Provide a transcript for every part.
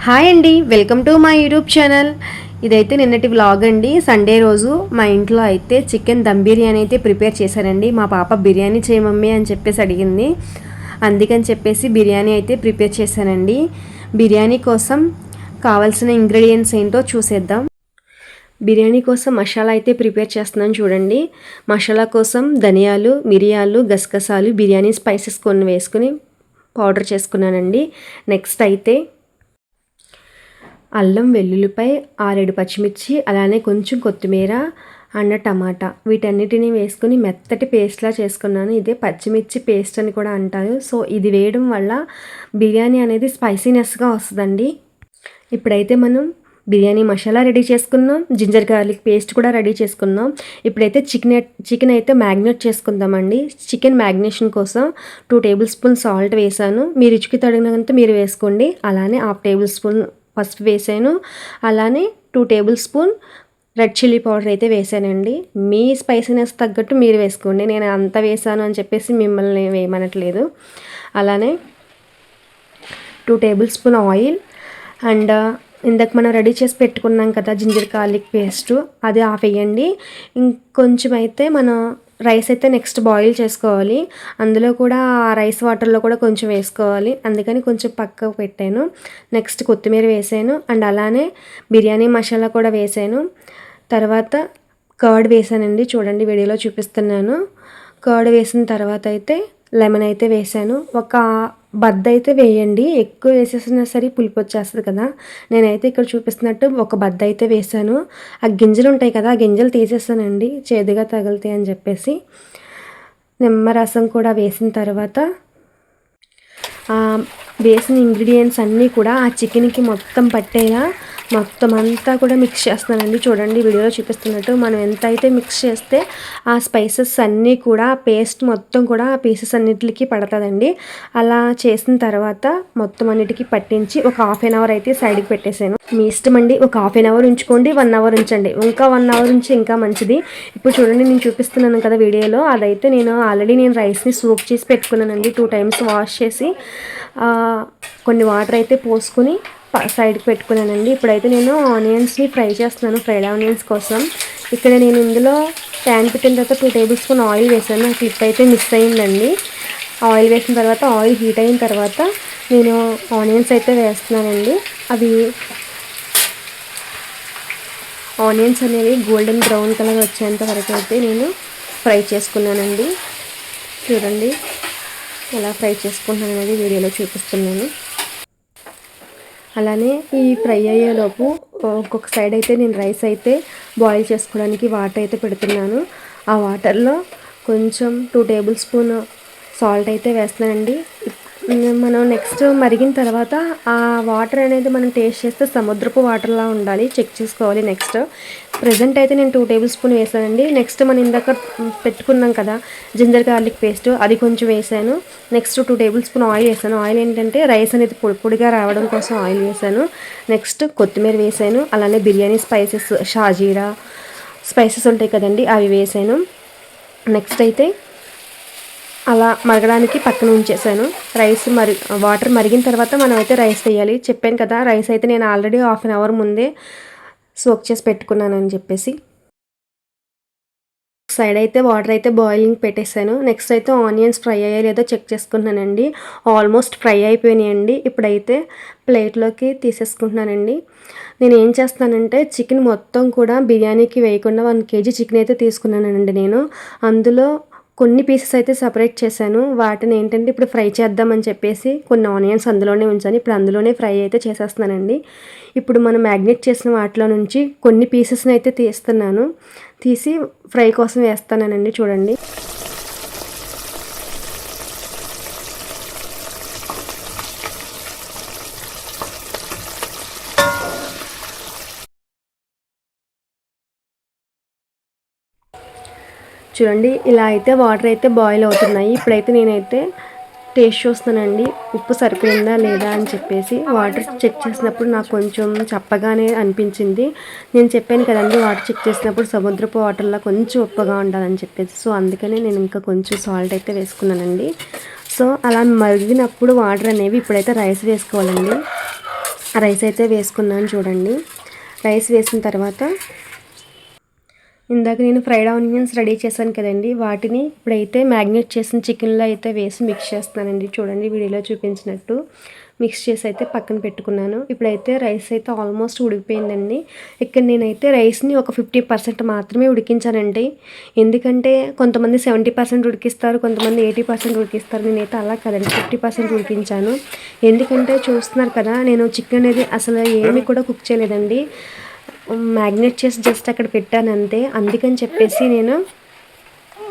Hi అండి, welcome to my YouTube channel. ఇదైతే నిన్నటి వ్లాగ్ అండి. సండే రోజు మా ఇంట్లో అయితే చికెన్ దమ్ బిర్యానీ అయితే ప్రిపేర్ చేశానండి. మా పాప బిర్యానీ చేయ మమ్మీ అని చెప్పేసి అడిగింది. అందుకని చెప్పేసి బిర్యానీ అయితే ప్రిపేర్ చేశానండి. బిర్యానీ కోసం కావాల్సిన ఇంగ్రీడియంట్స్ ఏంటో చూసేద్దాం. బిర్యానీ కోసం మసాలా అయితే ప్రిపేర్ చేస్తున్నాను చూడండి. మసాలా కోసం ధనియాలు, మిరియాలు, గసగసాలు, బిర్యానీ స్పైసెస్ కొన్ని వేసుకుని పౌడర్ చేసుకున్నానండి. నెక్స్ట్ అయితే అల్లం, వెల్లుల్లిపాయ, 6 పచ్చిమిర్చి, అలానే కొంచెం కొత్తిమీర అండ్ టమాటా వీటన్నిటిని వేసుకుని మెత్తటి పేస్ట్లా చేసుకున్నాను. ఇదే పచ్చిమిర్చి పేస్ట్ అని కూడా అంటారు. సో ఇది వేయడం వల్ల బిర్యానీ అనేది స్పైసీనెస్గా వస్తుందండి. ఇప్పుడైతే మనం బిర్యానీ మసాలా రెడీ చేసుకున్నాం, జింజర్ గార్లిక్ పేస్ట్ కూడా రెడీ చేసుకున్నాం. ఇప్పుడైతే చికెన్ అయితే మ్యాగ్నేట్ చేసుకుందామండి. చికెన్ మ్యాగ్నేషన్ కోసం 2 టేబుల్ స్పూన్ సాల్ట్ వేసాను. మీ రుచికి తగినంత మీరు వేసుకోండి. అలానే 1/2 టేబుల్ స్పూన్ పసుపు వేసాను. అలానే 2 table spoon red chilli powder అయితే వేసానండి. మీ స్పైసీనెస్ తగ్గట్టు మీరు వేసుకోండి. నేను అంత వేసాను అని చెప్పేసి మిమ్మల్ని వేయమనట్లేదు. అలానే 2 టేబుల్ స్పూన్ ఆయిల్ అండ్ ఇందాక మనం రెడీ చేసి పెట్టుకున్నాం కదా జింజర్ గార్లిక్ పేస్ట్, అది ఆఫ్ వేయండి. ఇంకొంచెం అయితే మనం రైస్ అయితే నెక్స్ట్ బాయిల్ చేసుకోవాలి. అందులో కూడా ఆ రైస్ వాటర్లో కూడా కొంచెం వేసుకోవాలి. అందుకని కొంచెం పక్కకు పెట్టాను. నెక్స్ట్ కొత్తిమీర వేసాను అండ్ అలానే బిర్యానీ మసాలా కూడా వేసాను. తర్వాత కర్డ్ వేసానండి. చూడండి, వీడియోలో చూపిస్తున్నాను. కర్డ్ వేసిన తర్వాత అయితే లెమన్ అయితే వేసాను. ఒక బద్ద అయితే వేయండి, ఎక్కువ వేసేసినా సరే పులుపు వచ్చేస్తుంది కదా. నేనైతే ఇక్కడ చూపిస్తున్నట్టు ఒక బద్ద అయితే వేసాను. ఆ గింజలు ఉంటాయి కదా, ఆ గింజలు తీసేసానండి, చేదుగా తగులుతాయి అని చెప్పేసి. నిమ్మరసం కూడా వేసిన తర్వాత వేసిన ఇంగ్రీడియంట్స్ అన్నీ కూడా ఆ చికెన్కి మొత్తం పట్టేలా మొత్తం అంతా కూడా మిక్స్ చేస్తున్నానండి. చూడండి, వీడియోలో చూపిస్తున్నట్టు మనం ఎంత అయితే మిక్స్ చేస్తే ఆ స్పైసెస్ అన్నీ కూడా పేస్ట్ మొత్తం కూడా ఆ పీసెస్ అన్నిటికి పడుతుందండి. అలా చేసిన తర్వాత మొత్తం అన్నిటికీ పట్టించి ఒక 1/2 అవర్ అయితే సైడ్కి పెట్టేశాను. మీ ఇష్టం అండి, ఒక 1/2 అవర్ ఉంచుకోండి, 1 అవర్ ఉంచండి, ఇంకా 1 అవర్ ఉంచి ఇంకా మంచిది. ఇప్పుడు చూడండి, నేను చూపిస్తున్నాను కదా వీడియోలో, అదైతే నేను ఆల్రెడీ రైస్ని సోక్ చేసి పెట్టుకున్నానండి. 2 టైమ్స్ వాష్ చేసి కొన్ని వాటర్ అయితే పోసుకుని సైడ్కి పెట్టుకున్నానండి. ఇప్పుడైతే నేను ఆనియన్స్ని ఫ్రై చేస్తున్నాను, ఫ్రైడ్ ఆనియన్స్ కోసం. ఇక్కడ నేను ఇందులో ప్యాన్ పెట్టిన తర్వాత 2 టేబుల్ స్పూన్ ఆయిల్ వేసాను. నా క్లిప్ అయితే మిస్ అయిందండి. ఆయిల్ వేసిన తర్వాత ఆయిల్ హీట్ అయిన తర్వాత నేను ఆనియన్స్ అయితే వేస్తున్నానండి. అవి ఆనియన్స్ అనేవి గోల్డెన్ బ్రౌన్ కలర్ వచ్చేంత వరకు అయితే నేను ఫ్రై చేసుకున్నానండి. చూడండి, ఎలా ఫ్రై చేసుకుంటున్నాను అనేది వీడియోలో చూపిస్తున్నాను. అలానే ఈ ఫ్రై అయ్యేలోపు ఒక్కొక్క సైడ్ అయితే నేను రైస్ అయితే బాయిల్ చేసుకోవడానికి వాటర్ అయితే పెడుతున్నాను. ఆ వాటర్లో కొంచెం 2 టేబుల్ స్పూన్ సాల్ట్ అయితే వేస్తున్నానండి. మనం నెక్స్ట్ మరిగిన తర్వాత ఆ వాటర్ అనేది మనం టేస్ట్ చేస్తే సముద్రపు వాటర్లా ఉండాలి, చెక్ చేసుకోవాలి. నెక్స్ట్ ప్రజెంట్ అయితే నేను 2 టేబుల్ స్పూన్ వేసానండి. నెక్స్ట్ మనం ఇందాక పెట్టుకున్నాం కదా జింజర్ గార్లిక్ పేస్ట్, అది కొంచెం వేసాను. నెక్స్ట్ 2 టేబుల్ స్పూన్ ఆయిల్ వేసాను. ఆయిల్ ఏంటంటే రైస్ అనేది పొడిగా రావడం కోసం ఆయిల్ వేసాను. నెక్స్ట్ కొత్తిమీర వేసాను. అలానే బిర్యానీ స్పైసెస్, షాజీరా స్పైసెస్ ఉంటాయి కదండి, అవి వేసాను. నెక్స్ట్ అయితే అలా మరగడానికి పక్కన ఉంచేసాను. వాటర్ మరిగిన తర్వాత మనం అయితే రైస్ వేయాలి. చెప్పాను కదా, రైస్ అయితే నేను ఆల్రెడీ 1/2 అవర్ ముందే సోక్ చేసి పెట్టుకున్నాను అని చెప్పేసి. సైడ్ అయితే వాటర్ అయితే బాయిలింగ్ పెట్టేశాను. నెక్స్ట్ అయితే ఆనియన్స్ ఫ్రై అయ్యా లేదో చెక్ చేసుకుంటున్నానండి. ఆల్మోస్ట్ ఫ్రై అయిపోయినాయండి. ఇప్పుడైతే ప్లేట్లోకి తీసేసుకుంటున్నానండి. నేను ఏం చేస్తానంటే చికెన్ మొత్తం కూడా బిర్యానీకి వేయకుండా 1 kg చికెన్ అయితే తీసుకున్నానండి నేను. అందులో కొన్ని పీసెస్ అయితే సపరేట్ చేశాను. వాటిని ఏంటంటే ఇప్పుడు ఫ్రై చేద్దామని చెప్పేసి కొన్ని ఆనియన్స్ అందులోనే ఉంచాను. ఇప్పుడు అందులోనే ఫ్రై అయితే చేసేస్తున్నానండి. ఇప్పుడు మనం మ్యాగ్నేట్ చేసిన వాటిలో నుంచి కొన్ని పీసెస్ని అయితే తీసి ఫ్రై కోసం వేస్తానండి. చూడండి, ఇలా అయితే వాటర్ అయితే బాయిల్ అవుతున్నాయి. ఇప్పుడైతే నేనైతే టేస్ట్ చూస్తానండి, ఉప్పు సరిపోయిందా లేదా అని చెప్పేసి. వాటర్ చెక్ చేసినప్పుడు నాకు కొంచెం చప్పగానే అనిపించింది. నేను చెప్పాను కదండి, వాటర్ చెక్ చేసినప్పుడు సముద్రపు వాటర్లో కొంచెం ఉప్పగా ఉండాలని చెప్పేసి. సో అందుకనే నేను ఇంకా కొంచెం సాల్ట్ అయితే వేసుకున్నానండి. సో అలా మరిగినప్పుడు వాటర్ అనేవి ఇప్పుడైతే రైస్ వేసుకోవాలండి. రైస్ అయితే వేసుకున్నాను చూడండి. రైస్ వేసిన తర్వాత ఇందాక నేను ఫ్రైడ్ ఆనియన్స్ రెడీ చేశాను కదండి, వాటిని ఇప్పుడైతే మ్యాగ్నేట్ చేసిన చికెన్లో అయితే వేసి మిక్స్ చేస్తున్నానండి. చూడండి వీడియోలో చూపించినట్టు మిక్స్ చేసి అయితే పక్కన పెట్టుకున్నాను. ఇప్పుడైతే రైస్ అయితే ఆల్మోస్ట్ ఉడికిపోయిందండి. ఇక్కడ నేనైతే రైస్ని ఒక 50% మాత్రమే ఉడికించానండి. ఎందుకంటే కొంతమంది 70% ఉడికిస్తారు, కొంతమంది 80% ఉడికిస్తారు. నేనైతే అలా కదండి 50% ఉడికించాను. ఎందుకంటే చూస్తున్నారు కదా, నేను చికెన్ అనేది అసలు ఏమీ కూడా కుక్ చేయలేదండి, మ్యాగ్నేట్ చేసి జస్ట్ అక్కడ పెట్టాను అంతే. అందుకని చెప్పేసి నేను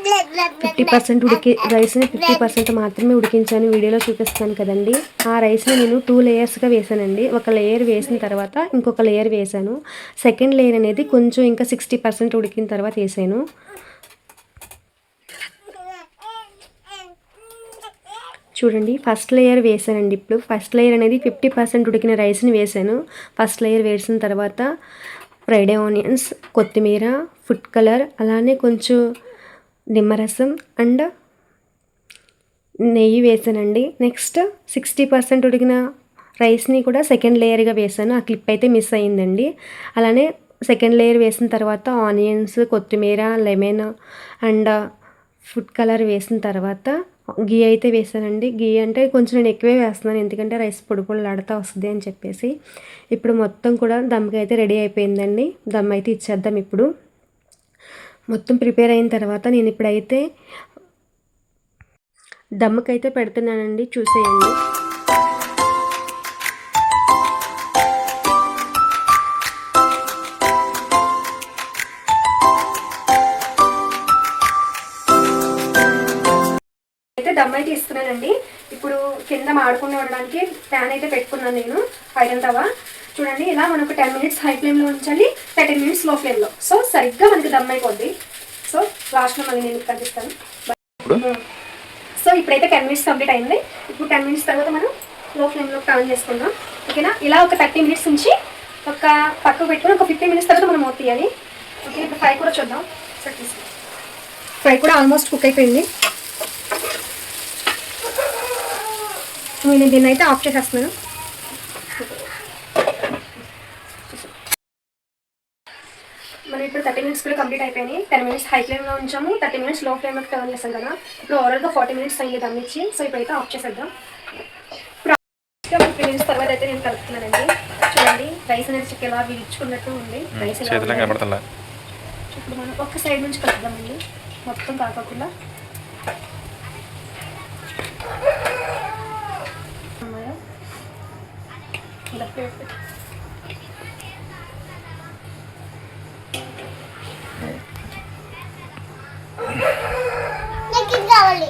50% రైస్ని 50% మాత్రమే ఉడికించాను. వీడియోలో చూపిస్తాను కదండి. ఆ రైస్ని నేను 2 లేయర్స్గా వేసానండి. ఒక లేయర్ వేసిన తర్వాత ఇంకొక లేయర్ వేసాను. సెకండ్ లేయర్ అనేది కొంచెం ఇంకా 60% ఉడికిన తర్వాత వేసాను. చూడండి ఫస్ట్ లేయర్ వేసానండి. ఇప్పుడు ఫస్ట్ లేయర్ అనేది 50% ఉడికిన రైస్ని వేసాను. ఫస్ట్ లేయర్ వేసిన తర్వాత ఫ్రైడ్ ఆనియన్స్, కొత్తిమీర, ఫుడ్ కలర్, అలానే కొంచెం నిమ్మరసం అండ్ నెయ్యి వేసానండి. నెక్స్ట్ 60% ఉడికిన రైస్ని కూడా సెకండ్ లేయర్గా వేసాను. ఆ క్లిప్ అయితే మిస్ అయ్యిందండి. అలానే సెకండ్ లేయర్ వేసిన తర్వాత ఆనియన్స్, కొత్తిమీర, లెమన్ అండ్ ఫుడ్ కలర్ వేసిన తర్వాత గీ అయితే వేసానండి. గీ అంటే కొంచెం నేను ఎక్కువే వేస్తున్నాను, ఎందుకంటే రైస్ పొడి పొడిలాడుతూ వస్తుంది అని చెప్పేసి. ఇప్పుడు మొత్తం కూడా దమ్కి అయితే రెడీ అయిపోయిందండి. దమ్ అయితే ఇచ్చేద్దాం. ఇప్పుడు మొత్తం ప్రిపేర్ అయిన తర్వాత నేను ఇప్పుడైతే దమ్ముకైతే పెడుతున్నానండి, చూసేయండి. అయితే దమ్ అయితే ఇస్తున్నానండి. ఇప్పుడు కింద మాడకుండా ఉండడానికి ప్యాన్ అయితే పెట్టుకున్నాను నేను, ఐరన్ తవా. చూడండి ఇలా మనకు 10 మినిట్స్ హై ఫ్లేమ్లో ఉంచాలి, 30 మినిట్స్ లో ఫ్లేమ్లో. సో సరిగ్గా మనకి దమ్ అయిపోద్ది. సో లాస్ట్లో మళ్ళీ నేను కనిపిస్తాను. సో ఇప్పుడైతే 10 మినిట్స్ కంప్లీట్ అయింది. ఇప్పుడు 10 మినిట్స్ తర్వాత మనం లో ఫ్లేమ్లో టర్న్ చేసుకుందాం. ఓకేనా. ఇలా ఒక 30 మినిట్స్ నుంచి ఒక పక్కకు పెట్టుకుని ఒక 15 మినిట్స్ తర్వాత మనం మూత తీయాలి. ఓకే. ఇప్పుడు ఫ్రై కూడా చూద్దాం. ఫ్రై కూడా ఆల్మోస్ట్ కుక్ అయిపోయింది. నేను దీన్ని అయితే ఆఫ్ చేసేస్తున్నాను. మనం ఇప్పుడు 30 మినిట్స్ కూడా కంప్లీట్ అయిపోయినాయి. 10 మినిట్స్ హై ఫ్లేమ్లో ఉంచాము, 30 మినిట్స్ లో ఫ్లేమ్లోకి టర్న్ చేస్తాం కదా. ఇప్పుడు ఓవరాల్గా 40 మినిట్స్ అయ్యింది దమ్మిచ్చి. సో ఇప్పుడైతే ఆఫ్ చేసేద్దాం. ఇప్పుడు 15 మినిట్స్ తర్వాత అయితే నేను కలుపుతున్నానండి. చూడండి రైస్ అనేది చికెన్ ఎలా విరుచుకున్నట్టు ఉంది. రైస్ ఇప్పుడు మనం ఒక్క సైడ్ నుంచి కలుపుదామండి, మొత్తం కాకుండా. కావాలి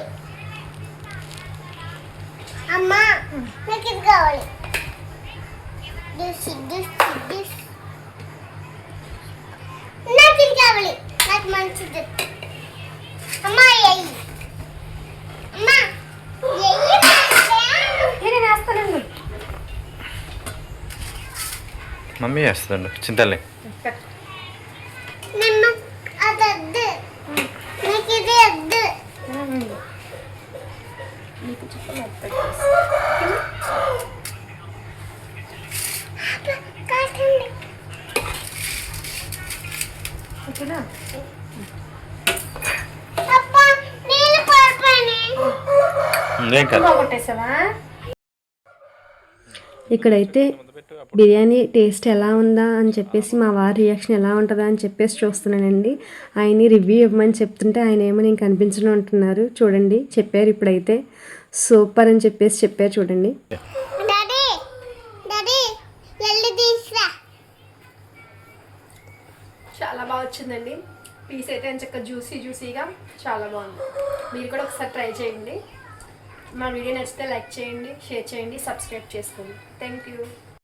అమ్మా, నాకు ఇది కావాలి. నాకు ఇది కావాలి, నాకు మంచిది. అమ్మా అమ్మా నేను వేస్తానండి. మమ్మీ వేస్తుందండి చింతల్ని. నన్ను అది వద్దు, నాకు ఇది వద్దు. ఇక్కడైతే బిర్యానీ టేస్ట్ ఎలా ఉందా అని చెప్పేసి మా వారి రియాక్షన్ ఎలా ఉంటుందా అని చెప్పేసి చూస్తున్నానండి. ఆయన్ని రివ్యూ ఇవ్వమని చెప్తుంటే ఆయన ఏమో నేను కనిపించడం అంటున్నారు. చూడండి చెప్పారు, ఇప్పుడైతే సూపర్ అని చెప్పేసి చెప్పారు. చూడండి చాలా బాగా వచ్చిందండి. పీస్ అయితే చక్కగా జ్యూసీగా చాలా బాగుంది. మీరు కూడా ఒకసారి ట్రై చేయండి. మా వీడియో నచ్చితే లైక్ చేయండి, షేర్ చేయండి, సబ్స్క్రైబ్ చేసుకోండి. Thank you.